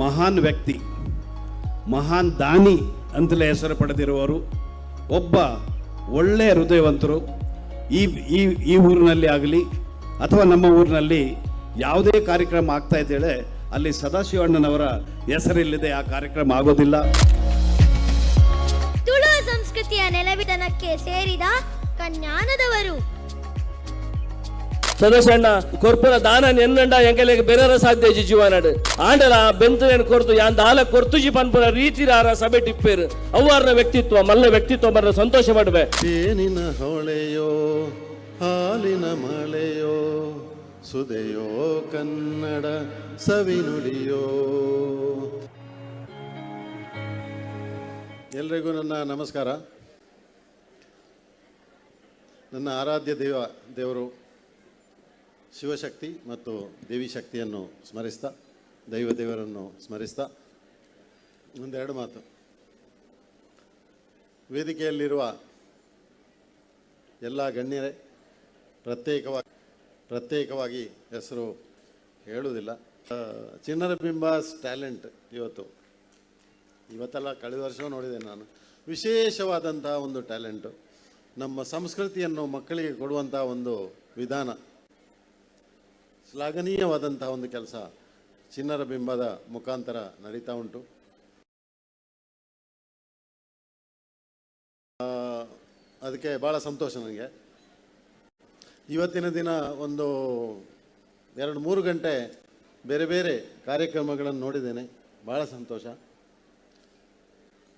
ಮಹಾನ್ ವ್ಯಕ್ತಿ, ಮಹಾನ್ ದಾನಿ ಅಂತಲೇ ಹೆಸರು ಪಡೆದಿರುವವರು, ಒಬ್ಬ ಒಳ್ಳೆಯ ಹೃದಯವಂತರು. ಈ ಈ ಈ ಊರಿನಲ್ಲಿ ಆಗಲಿ ಅಥವಾ ನಮ್ಮ ಊರಿನಲ್ಲಿ ಯಾವುದೇ ಕಾರ್ಯಕ್ರಮ ಆಗ್ತಾ ಇದ್ದೇಳೆ ಅಲ್ಲಿ ಸದಾಶಿವಣ್ಣನವರ ಹೆಸರಿಲ್ಲದೆ ಆ ಕಾರ್ಯಕ್ರಮ ಆಗೋದಿಲ್ಲ. ತುಳು ಸಂಸ್ಕೃತಿಯ ನೆಲವಿದನಕ್ಕೆ ಸೇರಿದ ಕನ್ಯಾನದವರು. ಸದಸ್ಯಣ್ಣ ಕೊರ್ಪುರ ದಾನ ನೆನ್ನಂಡ ಎಂಕಲೆಗೆ ಬೆರರ ಸಾಧ್ಯ ಜೀವನಾಡು ಆಂಡಲ ಬೆಂತನ ಕೊರ್ತು ಯಾನ್ ದಾಲ ಕೊರ್ತುಜಿ ಪನ್ಪುರ ರೀತಿರಾರ ಸಭೆ ಟಿಪ್ಪೇರು ಅವ್ವಾರನ ವ್ಯಕ್ತಿತ್ವ ಮಲ್ಲ ವ್ಯಕ್ತಿತ್ವ ಬರ ಸಂತೋಷ ಪಡ್ಬೆ. ಏನಿನ ಹೊಳೆಯೋ ಹಾಲಿನ ಮಳೆಯೋ ಸುದೆಯೋ ಕನ್ನಡ ಸವಿನುಡಿಯೋ. ಎಲ್ರಿಗೂ ನನ್ನ ನಮಸ್ಕಾರ. ನನ್ನ ಆರಾಧ್ಯ ದೇವರು ಶಿವಶಕ್ತಿ ಮತ್ತು ದೇವಿ ಶಕ್ತಿಯನ್ನು ಸ್ಮರಿಸ್ತಾ, ದೇವರನ್ನು ಸ್ಮರಿಸ್ತಾ ಒಂದೆರಡು ಮಾತು. ವೇದಿಕೆಯಲ್ಲಿರುವ ಎಲ್ಲ ಗಣ್ಯರೇ, ಪ್ರತ್ಯೇಕವಾಗಿ ಹೆಸರು ಹೇಳುವುದಿಲ್ಲ. ಚಿಣ್ಣರ ಬಿಂಬಾಸ್ ಟ್ಯಾಲೆಂಟ್ ಇವತ್ತೆಲ್ಲ ಕಳೆದ ವರ್ಷ ನೋಡಿದೆ ನಾನು. ವಿಶೇಷವಾದಂಥ ಒಂದು ಟ್ಯಾಲೆಂಟು, ನಮ್ಮ ಸಂಸ್ಕೃತಿಯನ್ನು ಮಕ್ಕಳಿಗೆ ಕೊಡುವಂಥ ಒಂದು ವಿಧಾನ, ಶ್ಲಾಘನೀಯವಾದಂಥ ಒಂದು ಕೆಲಸ ಚಿಣ್ಣರ ಬಿಂಬದ ಮುಖಾಂತರ ನಡೀತಾ ಉಂಟು. ಅದಕ್ಕೆ ಭಾಳ ಸಂತೋಷ ನನಗೆ. ಇವತ್ತಿನ ದಿನ ಒಂದು 2-3 ಗಂಟೆ ಬೇರೆ ಬೇರೆ ಕಾರ್ಯಕ್ರಮಗಳನ್ನು ನೋಡಿದ್ದೇನೆ, ಭಾಳ ಸಂತೋಷ.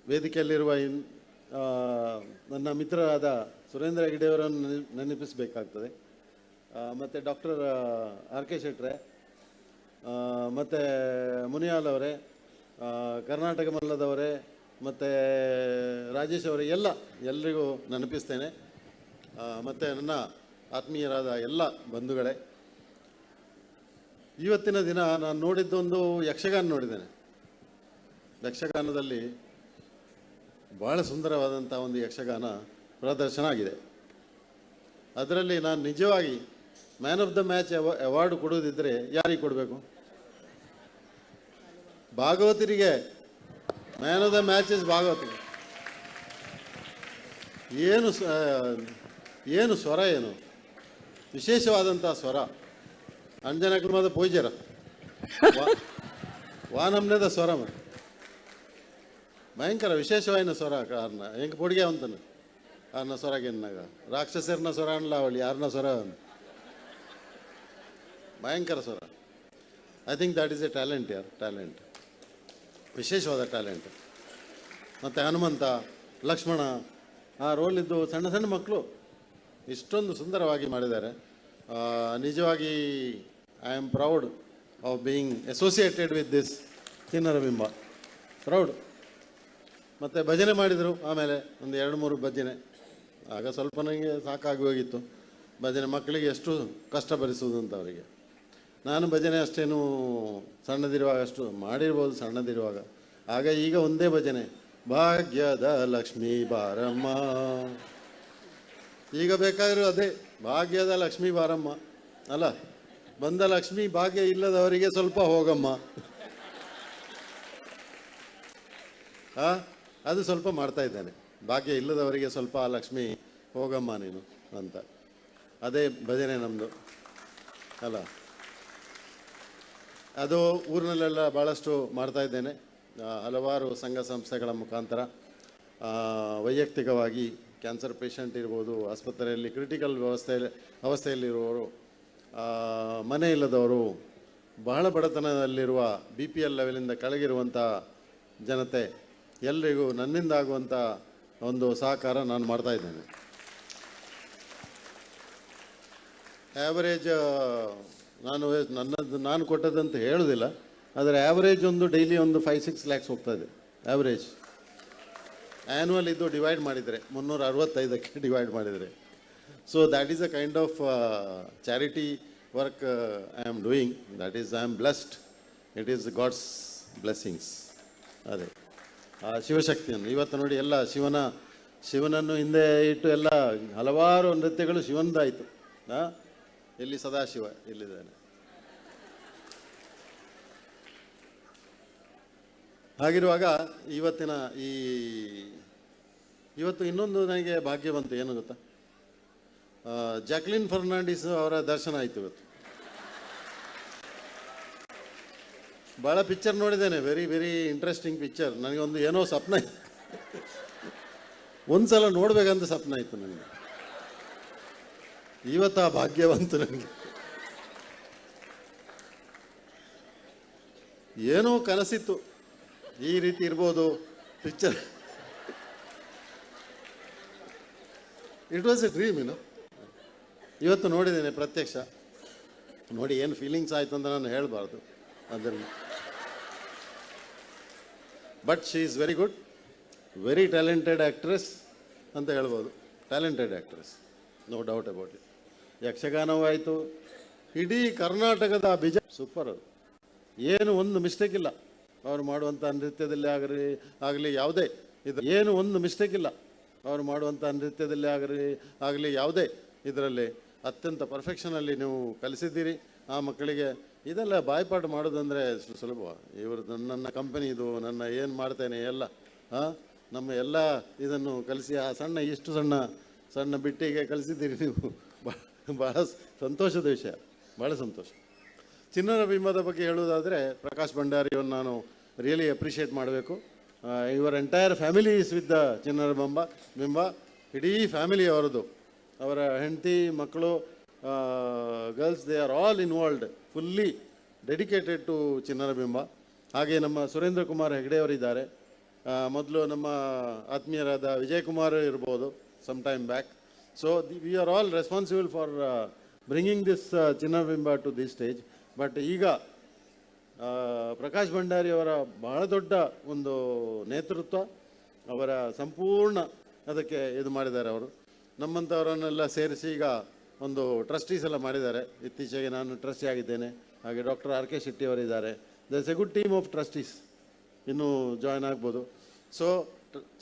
ವೇದಿಕೆಯಲ್ಲಿರುವ ನನ್ನ ಮಿತ್ರರಾದ ಸುರೇಂದ್ರ ಹೆಗ್ಡೆಯವರನ್ನು ನೆನಪಿಸಬೇಕಾಗ್ತದೆ, ಮತ್ತು ಡಾಕ್ಟರ್ ಆರ್ ಕೆ ಶೆಟ್ರೆ, ಮತ್ತು ಮುನಿಯಾಲ್ ಅವರೇ, ಕರ್ನಾಟಕ ಮಲ್ಲದವರೇ, ಮತ್ತು ರಾಜೇಶ್ ಅವರೇ, ಎಲ್ರಿಗೂ ನೆನಪಿಸ್ತೇನೆ. ಮತ್ತು ನನ್ನ ಆತ್ಮೀಯರಾದ ಎಲ್ಲ ಬಂಧುಗಳೇ, ಇವತ್ತಿನ ದಿನ ನಾನು ನೋಡಿದ್ದೊಂದು ಯಕ್ಷಗಾನ ನೋಡಿದ್ದೇನೆ. ಯಕ್ಷಗಾನದಲ್ಲಿ ಭಾಳ ಸುಂದರವಾದಂಥ ಒಂದು ಯಕ್ಷಗಾನ ಪ್ರದರ್ಶನ ಆಗಿದೆ. ಅದರಲ್ಲಿ ನಾನು ನಿಜವಾಗಿ man of the match award ಕೊಡೋದಿದ್ದರೆ ಯಾರಿಗೆ ಕೊಡಬೇಕು? ಭಾಗವತರಿಗೆ. Man of the match is ಭಾಗವತಿಗೆ. ಏನು ಸ್ವರ, ಏನು ವಿಶೇಷವಾದಂಥ ಸ್ವರ. ಅಂಜನ ಕುರ್ಮದ ಪೂಜ್ಯರ ವಾನಮ್ನೆದ ಸ್ವರ, ಭಯಂಕರ ವಿಶೇಷವಾದ ಸ್ವರ. ಕಾರಣ ಹೆಂಗೆ ಪೊಡಿಗೆ ಅಂತಾನೆ ಆರ್ನ ಸ್ವರಗೆನ್ನಾಗ ರಾಕ್ಷಸರ್ನ ಸ್ವರ ಅನ್ಲ ಅವಳಿ ಯಾರನ್ನ ಸ್ವರ ಭಯಂಕರ ಸ್ವರ. I think that is A talent, ವಿಶೇಷವಾದ ಟ್ಯಾಲೆಂಟ್. ಮತ್ತು ಹನುಮಂತ, ಲಕ್ಷ್ಮಣ ಆ ರೋಲಿದ್ದು ಸಣ್ಣ ಸಣ್ಣ ಮಕ್ಕಳು ಇಷ್ಟೊಂದು ಸುಂದರವಾಗಿ ಮಾಡಿದ್ದಾರೆ. ನಿಜವಾಗಿ I am proud of being associated with this Chinnara Bimba, proud. ಮತ್ತು ಭಜನೆ ಮಾಡಿದರು, ಆಮೇಲೆ ಒಂದು 2-3 ಭಜನೆ. ಆಗ ಸ್ವಲ್ಪ ನನಗೆ ಸಾಕಾಗಿ ಹೋಗಿತ್ತು ಭಜನೆ, ಮಕ್ಕಳಿಗೆ ಎಷ್ಟು ಕಷ್ಟ ಭರಿಸುವುದು ಅಂತ ಅವರಿಗೆ. ನಾನು ಭಜನೆ ಅಷ್ಟೇನು ಸಣ್ಣದಿರುವಾಗ ಅಷ್ಟು ಮಾಡಿರ್ಬೋದು, ಸಣ್ಣದಿರುವಾಗ. ಆಗ ಈಗ ಒಂದೇ ಭಜನೆ, ಭಾಗ್ಯದ ಲಕ್ಷ್ಮೀ ಬಾರಮ್ಮ. ಈಗ ಬೇಕಾದರೂ ಅದೇ, ಭಾಗ್ಯದ ಲಕ್ಷ್ಮೀ ಬಾರಮ್ಮ ಅಲ್ಲ, ಬಂದ ಲಕ್ಷ್ಮೀ ಭಾಗ್ಯ ಇಲ್ಲದವರಿಗೆ ಸ್ವಲ್ಪ ಹೋಗಮ್ಮ. ಅದು ಸ್ವಲ್ಪ ಮಾಡ್ತಾ ಇದ್ದೇನೆ, ಭಾಗ್ಯ ಇಲ್ಲದವರಿಗೆ ಸ್ವಲ್ಪ ಲಕ್ಷ್ಮಿ ಹೋಗಮ್ಮ ನೀನು ಅಂತ. ಅದೇ ಭಜನೆ ನಮ್ಮದು ಅಲ್ಲ. ಅದು ಊರಿನಲ್ಲೆಲ್ಲ ಭಾಳಷ್ಟು ಮಾಡ್ತಾ ಇದ್ದೇನೆ, ಹಲವಾರು ಸಂಘ ಸಂಸ್ಥೆಗಳ ಮುಖಾಂತರ. ವೈಯಕ್ತಿಕವಾಗಿ ಕ್ಯಾನ್ಸರ್ ಪೇಷಂಟ್ ಇರ್ಬೋದು, ಆಸ್ಪತ್ರೆಯಲ್ಲಿ ಕ್ರಿಟಿಕಲ್ ಅವಸ್ಥೆಯಲ್ಲಿರುವವರು, ಮನೆ ಇಲ್ಲದವರು, ಬಹಳ ಬಡತನದಲ್ಲಿರುವ BPL ಲೆವೆಲಿಂದ ಕೆಳಗಿರುವಂಥ ಜನತೆ ಎಲ್ರಿಗೂ ನನ್ನಿಂದ ಆಗುವಂಥ ಒಂದು ಸಹಕಾರ ನಾನು ಮಾಡ್ತಾಯಿದ್ದೇನೆ. ಆ್ಯಾವರೇಜ್ ನಾನು ಕೊಟ್ಟದಂತ ಹೇಳೋದಿಲ್ಲ, ಆದರೆ ಆ್ಯಾವರೇಜ್ ಒಂದು ಡೈಲಿ ಒಂದು 5-6 ಲ್ಯಾಕ್ಸ್ ಹೋಗ್ತಾಯಿದೆ ಆ್ಯಾವ್ರೇಜ್. ಆ್ಯನ್ಯುವಲ್ ಇದು ಡಿವೈಡ್ ಮಾಡಿದರೆ 365ಕ್ಕೆ ಡಿವೈಡ್ ಮಾಡಿದರೆ. So that is a kind of charity work I am doing. That is I am blessed. It is God's blessings. ಅದೇ ಶಿವಶಕ್ತಿಯನ್ನು ಇವತ್ತು ನೋಡಿ, ಎಲ್ಲ ಶಿವನನ್ನು ಹಿಂದೆ ಇಟ್ಟು ಎಲ್ಲ ಹಲವಾರು ನೃತ್ಯಗಳು ಶಿವನದಾಯಿತು. ಎಲ್ಲಿ ಸದಾಶಿವ ಎಲ್ಲಿದ್ದಾನೆ? ಹಾಗಿರುವಾಗ ಇವತ್ತು ಇನ್ನೊಂದು ನನಗೆ ಭಾಗ್ಯ ಬಂತು, ಏನು ಗೊತ್ತಾ, ಜಾಕ್ಲಿನ್ ಫರ್ನಾಂಡಿಸ್ ಅವರ ದರ್ಶನ ಆಯಿತು ಇವತ್ತು. ಭಾಳ ಪಿಕ್ಚರ್ ನೋಡಿದ್ದೇನೆ, ವೆರಿ ವೆರಿ ಇಂಟ್ರೆಸ್ಟಿಂಗ್ ಪಿಕ್ಚರ್. ನನಗೆ ಒಂದು ಏನೋ ಸ್ವಪ್ನ ಒಂದ್ಸಲ ನೋಡ್ಬೇಕಂತ ಸ್ವಪ್ನ ಆಯಿತು ನನಗೆ. ಇವತ್ತು ಆ ಭಾಗ್ಯ ಬಂತು ನನಗೆ. ಏನೋ ಕನಸಿತ್ತು ಈ ರೀತಿ ಇರ್ಬೋದು picture. It was A dream, ಇವತ್ತು ನೋಡಿದ್ದೇನೆ ಪ್ರತ್ಯಕ್ಷ. ನೋಡಿ ಏನು ಫೀಲಿಂಗ್ಸ್ ಆಯಿತು ಅಂತ ನಾನು ಹೇಳಬಾರ್ದು ಅದನ್ನು. But she is very good, very talented actress ಅಂತ ಹೇಳ್ಬೋದು. Talented actress, no doubt about it. ಯಕ್ಷಗಾನವೂ ಆಯಿತು, ಇಡೀ ಕರ್ನಾಟಕದ ಸೂಪರ್. ಅದು ಏನು ಒಂದು ಮಿಸ್ಟೇಕ್ ಇಲ್ಲ ಅವರು ಮಾಡುವಂಥ ನೃತ್ಯದಲ್ಲಿ ಆಗಲಿ ಯಾವುದೇ ಏನು ಒಂದು ಮಿಸ್ಟೇಕ್ ಇಲ್ಲ ಅವರು ಮಾಡುವಂಥ ನೃತ್ಯದಲ್ಲಿ ಆಗಲಿ ಯಾವುದೇ ಇದರಲ್ಲಿ ಅತ್ಯಂತ ಪರ್ಫೆಕ್ಷನಲ್ಲಿ ನೀವು ಕಲಿಸಿದ್ದೀರಿ ಆ ಮಕ್ಕಳಿಗೆ. ಇದೆಲ್ಲ ಬಾಯ್ಪಾಠ ಮಾಡೋದಂದರೆ ಸುಲಭ. ಇವರು ನನ್ನ ಕಂಪನಿ ಇದು, ನನ್ನ ಏನು ಮಾಡ್ತೇನೆ ಎಲ್ಲ ನಮ್ಮ ಎಲ್ಲ ಇದನ್ನು ಕಲಿಸಿ ಆ ಇಷ್ಟು ಸಣ್ಣ ಬಿಟ್ಟಿಗೆ ಕಲಿಸಿದ್ದೀರಿ ನೀವು. ಭಾಳ ಸಂತೋಷದ ವಿಷಯ, ಭಾಳ ಸಂತೋಷ. ಚಿನ್ನರ ಬಿಂಬದ ಬಗ್ಗೆ ಹೇಳುವುದಾದರೆ ಪ್ರಕಾಶ್ ಭಂಡಾರಿಯನ್ನು ನಾನು ರಿಯಲಿ ಅಪ್ರಿಷಿಯೇಟ್ ಮಾಡಬೇಕು. Your entire family is with the Chinnara Bimba. ಇಡೀ ಫ್ಯಾಮಿಲಿ ಅವರದು, ಅವರ ಹೆಂಡತಿ ಮಕ್ಕಳು, girls, they are all involved, fully dedicated to Chinnara Bimba. ಹಾಗೆ ನಮ್ಮ ಸುರೇಂದ್ರ ಕುಮಾರ್ ಹೆಗ್ಡೆಯವರಿದ್ದಾರೆ. ಮೊದಲು ನಮ್ಮ ಆತ್ಮೀಯರಾದ ವಿಜಯ್ ಕುಮಾರ್ ಇರ್ಬೋದು some time back. So we are all responsible for bringing this Chinnara Bimba to this stage. But ಈಗ ಪ್ರಕಾಶ್ ಭಂಡಾರಿ ಅವರ ಬಹಳ ದೊಡ್ಡ ಒಂದು ನೇತೃತ್ವ, ಅವರ ಸಂಪೂರ್ಣ ಅದಕ್ಕೆ ಇದು ಮಾಡಿದ್ದಾರೆ. ಅವರು ನಮ್ಮಂಥವರನ್ನೆಲ್ಲ ಸೇರಿಸಿ ಈಗ ಒಂದು ಟ್ರಸ್ಟೀಸ್ ಎಲ್ಲ ಮಾಡಿದ್ದಾರೆ. ಇತ್ತೀಚೆಗೆ ನಾನು ಟ್ರಸ್ಟಿ ಆಗಿದ್ದೇನೆ. ಹಾಗೆ ಡಾಕ್ಟರ್ ಆರ್ ಕೆ ಶೆಟ್ಟಿ ಅವರಿದ್ದಾರೆ. There is a good team of trustees, ಇನ್ನೂ ಜಾಯ್ನ್ ಆಗ್ಬೋದು. So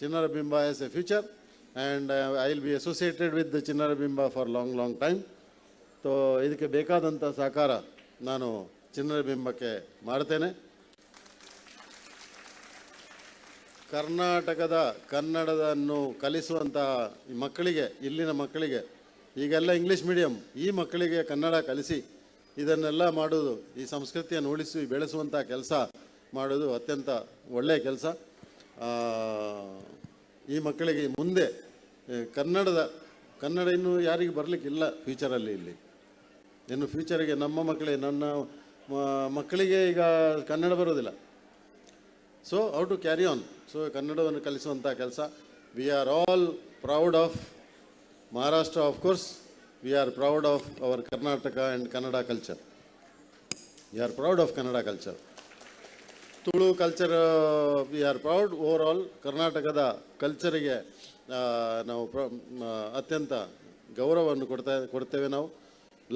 Chinnara Bimba has a future and I will be associated with Chinnara Bimba for long time. So ಇದಕ್ಕೆ ಬೇಕಾದಂಥ ಸಹಕಾರ ನಾನು ಚಿನ್ನರ ಬಿಂಬಕ್ಕೆ ಮಾಡ್ತೇನೆ. ಕರ್ನಾಟಕದ ಕನ್ನಡವನ್ನು ಕಲಿಸುವಂತಹ ಮಕ್ಕಳಿಗೆ, ಇಲ್ಲಿನ ಮಕ್ಕಳಿಗೆ, ಈಗೆಲ್ಲ ಇಂಗ್ಲೀಷ್ ಮೀಡಿಯಂ, ಈ ಮಕ್ಕಳಿಗೆ ಕನ್ನಡ ಕಲಿಸಿ ಇದನ್ನೆಲ್ಲ ಮಾಡೋದು, ಈ ಸಂಸ್ಕೃತಿಯನ್ನು ಉಳಿಸಿ ಬೆಳೆಸುವಂಥ ಕೆಲಸ ಮಾಡೋದು ಅತ್ಯಂತ ಒಳ್ಳೆಯ ಕೆಲಸ. ಈ ಮಕ್ಕಳಿಗೆ ಮುಂದೆ ಕನ್ನಡ ಇನ್ನೂ ಯಾರಿಗೂ ಬರಲಿಕ್ಕಿಲ್ಲ ಫ್ಯೂಚರಲ್ಲಿ. ಇಲ್ಲಿ ಇನ್ನು ಫ್ಯೂಚರಿಗೆ ನಮ್ಮ ನನ್ನ ಮಕ್ಕಳಿಗೆ ಈಗ ಕನ್ನಡ ಬರೋದಿಲ್ಲ. So how to carry on. So ಕನ್ನಡವನ್ನು ಕಲಿಸುವಂಥ ಕೆಲಸ. We are all proud of Maharashtra, of course. We are proud of our Karnataka and Kannada culture. We are proud of Kannada culture. Tulu culture, we are proud. Over all ಕರ್ನಾಟಕದ ಕಲ್ಚರಿಗೆ ನಾವು ಅತ್ಯಂತ ಗೌರವವನ್ನು ಕೊಡ್ತೇವೆ ನಾವು.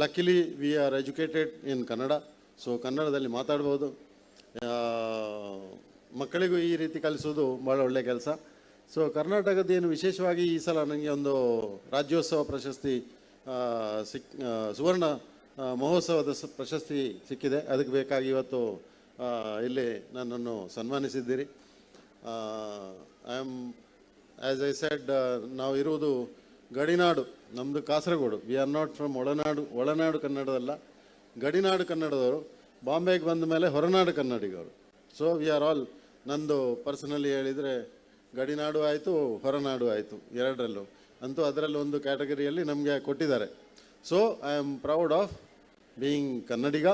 Luckily we are educated in Kannada. So ಕನ್ನಡದಲ್ಲಿ ಮಾತಾಡ್ಬೋದು. ಮಕ್ಕಳಿಗೂ ಈ ರೀತಿ ಕಲಿಸೋದು ಭಾಳ ಒಳ್ಳೆಯ ಕೆಲಸ. ಸೊ ಕರ್ನಾಟಕದ್ದೇನು ವಿಶೇಷವಾಗಿ ಈ ಸಲ ನನಗೆ ಒಂದು ರಾಜ್ಯೋತ್ಸವ ಪ್ರಶಸ್ತಿ ಸುವರ್ಣ ಮಹೋತ್ಸವದ ಪ್ರಶಸ್ತಿ ಸಿಕ್ಕಿದೆ. ಅದಕ್ಕೆ ಬೇಕಾಗಿ ಇವತ್ತು ಇಲ್ಲಿ ನನ್ನನ್ನು ಸನ್ಮಾನಿಸಿದ್ದೀರಿ. I am, as I said, ನಾವು ಇರುವುದು ಗಡಿನಾಡು, ನಮ್ಮದು Kasaragod. We are not from ಒಳನಾಡು ಕನ್ನಡದಲ್ಲ, ಗಡಿನಾಡು ಕನ್ನಡದವರು. ಬಾಂಬೆಗೆ ಬಂದ ಮೇಲೆ ಹೊರನಾಡು ಕನ್ನಡಿಗರು. ಸೊ ವಿ ಆರ್ ಆಲ್, ನಂದು ಪರ್ಸನಲಿ ಹೇಳಿದರೆ ಗಡಿನಾಡು ಆಯಿತು, ಹೊರನಾಡು ಆಯಿತು, ಎರಡರಲ್ಲೂ. ಅಂತೂ ಅದರಲ್ಲಿ ಒಂದು ಕ್ಯಾಟಗರಿಯಲ್ಲಿ ನಮಗೆ ಕೊಟ್ಟಿದ್ದಾರೆ. So I am proud of being Kannadiga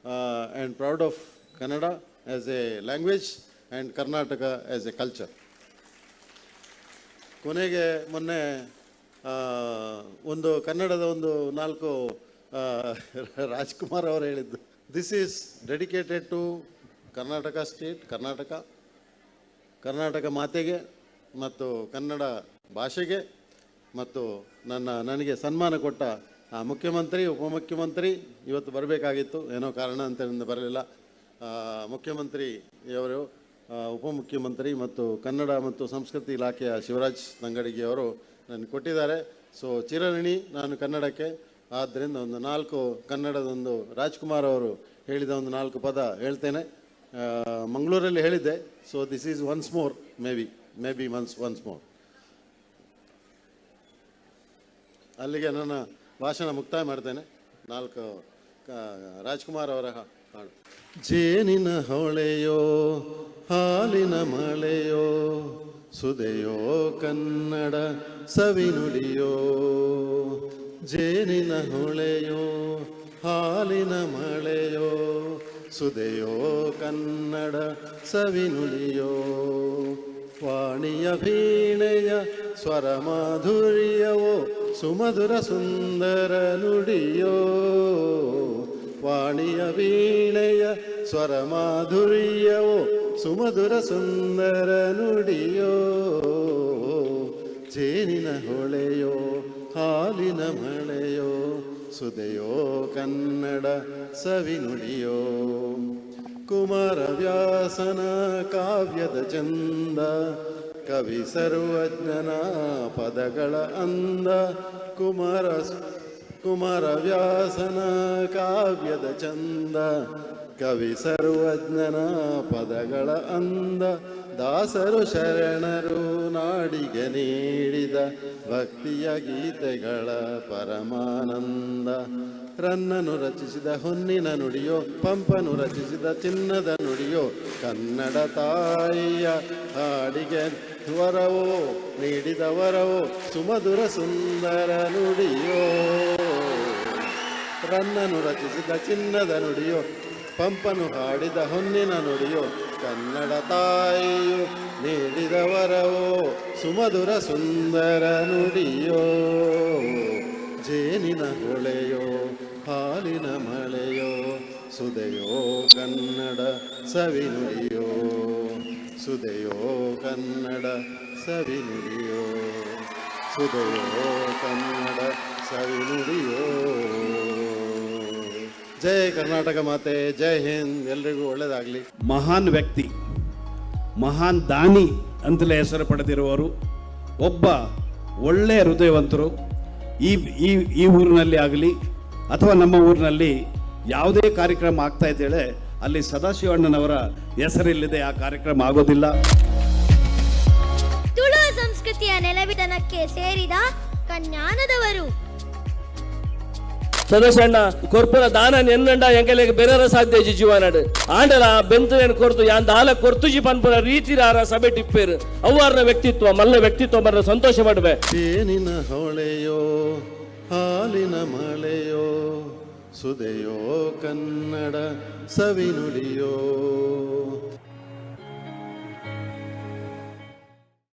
and proud of Kannada as a language and Karnataka as a culture. ಕೊನೆಗೆ ಮೊನ್ನೆ ಒಂದು ಕನ್ನಡದ ಒಂದು 4 ರಾಜ್ಕುಮಾರ್ ಅವರು ಹೇಳಿದ್ದು, this is dedicated to Karnataka state, Karnataka ಮಾತೆಗೆ ಮತ್ತು ಕನ್ನಡ ಭಾಷೆಗೆ ಮತ್ತು ನನಗೆ ಸನ್ಮಾನ ಕೊಟ್ಟ ಆ ಮುಖ್ಯಮಂತ್ರಿ, ಉಪಮುಖ್ಯಮಂತ್ರಿ ಇವತ್ತು ಬರಬೇಕಾಗಿತ್ತು, ಏನೋ ಕಾರಣ ಅಂತ ಬರಲಿಲ್ಲ. ಮುಖ್ಯಮಂತ್ರಿಯವರು, ಉಪಮುಖ್ಯಮಂತ್ರಿ ಮತ್ತು ಕನ್ನಡ ಮತ್ತು ಸಂಸ್ಕೃತಿ ಇಲಾಖೆಯ ಶಿವರಾಜ್ ತಂಗಡಿಗೆಯವರು ನನಗೆ ಕೊಟ್ಟಿದ್ದಾರೆ. ಸೊ ಚಿರಋಣಿ ನಾನು ಕನ್ನಡಕ್ಕೆ. ಆದ್ದರಿಂದ ಒಂದು 4 ಕನ್ನಡದೊಂದು ರಾಜ್ಕುಮಾರ್ ಅವರು ಹೇಳಿದ ಒಂದು 4 ಪದ ಹೇಳ್ತೇನೆ. ಮಂಗಳೂರಲ್ಲಿ ಹೇಳಿದ್ದೆ. So this is once more, may be once more. ಅಲ್ಲಿಗೆ ನನ್ನ ಭಾಷಣ ಮುಕ್ತಾಯ ಮಾಡ್ತೇನೆ. 4 ರಾಜ್ಕುಮಾರ್ ಅವರ ಹಾಡು. ಜೇನಿನ ಹೊಳೆಯೋ ಹಾಲಿನ ಮಳೆಯೋ ಸುದೆಯೋ ಕನ್ನಡ ಸವಿನುಡಿಯೋ. ಜೇನಿನ ಹೊಳೆಯೋ ಹಾಲಿನ ಮಳೆಯೋ ಸುದೆಯೋ ಕನ್ನಡ ಸವಿನುಡಿಯೋ. ವಾಣಿಯ ವೀಣೆಯ ಸ್ವರ ಮಾಧುರ್ಯವೋ ಸುಮಧುರ ಸುಂದರ ನುಡಿಯೋ. ವಾಣಿಯ ವೀಣೆಯ ಸ್ವರ ಮಾಧುರ್ಯವೋ ಸುಮಧುರ ಸುಂದರ ನುಡಿಯೋ. ಜೇನಿನ ಹೊಳೆಯೋ ಹಾಲಿನ ಮಳೆಯೋ ಸುದೆಯೋ ಕನ್ನಡ ಸವಿನುಡಿಯೋ. ಕುಮಾರವ್ಯಾಸನ ಕಾವ್ಯದ ಚಂದ ಕವಿ ಸರ್ವಜ್ಞನ ಪದಗಳ ಅಂದ. ಕುಮಾರವ್ಯಾಸನ ಕಾವ್ಯದ ಚಂದ ಕವಿ ಸರ್ವಜ್ಞನ ಪದಗಳ ಅಂದ. ದಾಸರು ಶರಣರು ನಾಡಿಗೆ ನೀಡಿದ ಭಕ್ತಿಯ ಗೀತೆಗಳ ಪರಮಾನಂದ. ರನ್ನನು ರಚಿಸಿದ ಹೊನ್ನಿನ ನುಡಿಯೋ ಪಂಪನು ರಚಿಸಿದ ಚಿನ್ನದ ನುಡಿಯೋ. ಕನ್ನಡ ತಾಯಿಯ ಹಾಡಿಗೆ ವರವೋ ನೀಡಿದ ವರವೋ ಸುಮಧುರ ಸುಂದರ ನುಡಿಯೋ. ರನ್ನನು ರಚಿಸಿದ ಚಿನ್ನದ ನುಡಿಯೋ ಪಂಪನು ಹಾಡಿದ ಹೊನ್ನಿನ ನುಡಿಯೋ. ಕನ್ನಡ ತಾಯಿಯು ನೀಡಿದ ವರವೋ ಸುಮಧುರ ಸುಂದರ ನುಡಿಯೋ. ಜೇನಿನ ಹೊಳೆಯೋ ಹಾಲಿನ ಮಳೆಯೋ ಸುದೆಯೋ ಕನ್ನಡ ಸವಿನುಡಿಯೋ. ಸುದೆಯೋ ಕನ್ನಡ ಸವಿನುಡಿಯೋ. ಸುದೆಯೋ ಕನ್ನಡ ಸವಿನುಡಿಯೋ. ಜೈ ಕರ್ನಾಟಕ ಮಾತೆ, ಜೈ ಹಿಂದ್. ಎಲ್ರಿಗೂ ಒಳ್ಳೆಯದಾಗಲಿ. ಮಹಾನ್ ವ್ಯಕ್ತಿ, ಮಹಾನ್ ದಾನಿ ಅಂತಲೇ ಹೆಸರು ಪಡೆದಿರುವವರು, ಒಬ್ಬ ಒಳ್ಳೆಯ ಹೃದಯವಂತರು. ಈ ಈ ಈ ಊರಿನಲ್ಲಿ ಆಗಲಿ ಅಥವಾ ನಮ್ಮ ಊರಿನಲ್ಲಿ ಯಾವುದೇ ಕಾರ್ಯಕ್ರಮ ಆಗ್ತಾ ಇದ್ದೇಳೆ ಅಲ್ಲಿ ಸದಾಶಿವಣ್ಣನವರ ಹೆಸರಿಲ್ಲದೆ ಆ ಕಾರ್ಯಕ್ರಮ ಆಗೋದಿಲ್ಲ. ತುಳು ಸಂಸ್ಕೃತಿಯ ನೆಲವಿದನಕ್ಕೆ ಸೇರಿದ ಕನ್ಯಾನದವರು. ಸದಸ್ಯಣ್ಣ ಕೊರ್ಪುರ ದಾನ ಎನ್ನಂಡ ಎಂಕಲೆಗೆ ಬೆರರ ಸಾಧ್ಯ ಜೀವನಾಡು ಆಂಡಲ ಬೆಂತುನೇನು ಕೊರ್ತು ಯಾನ್ ದಾಲ ಕೊರ್ತುಜಿ ಪನ್ಪುರ ರೀತಿರಾರ ಸಭೆ ಟಿಪ್ಪೇರು ಅವ್ವಾರ್ನ ವ್ಯಕ್ತಿತ್ವ ಮಲ್ಲ ವ್ಯಕ್ತಿತ್ವ ಬರ ಸಂತೋಷ ಪಡ್ಬೆ. ಜೇನಿನ ಹೊಳೆಯೋ ಹಾಲಿನ ಮಳೆಯೋ ಸುದೆಯೋ ಕನ್ನಡ ಸವಿನುಡಿಯೋ.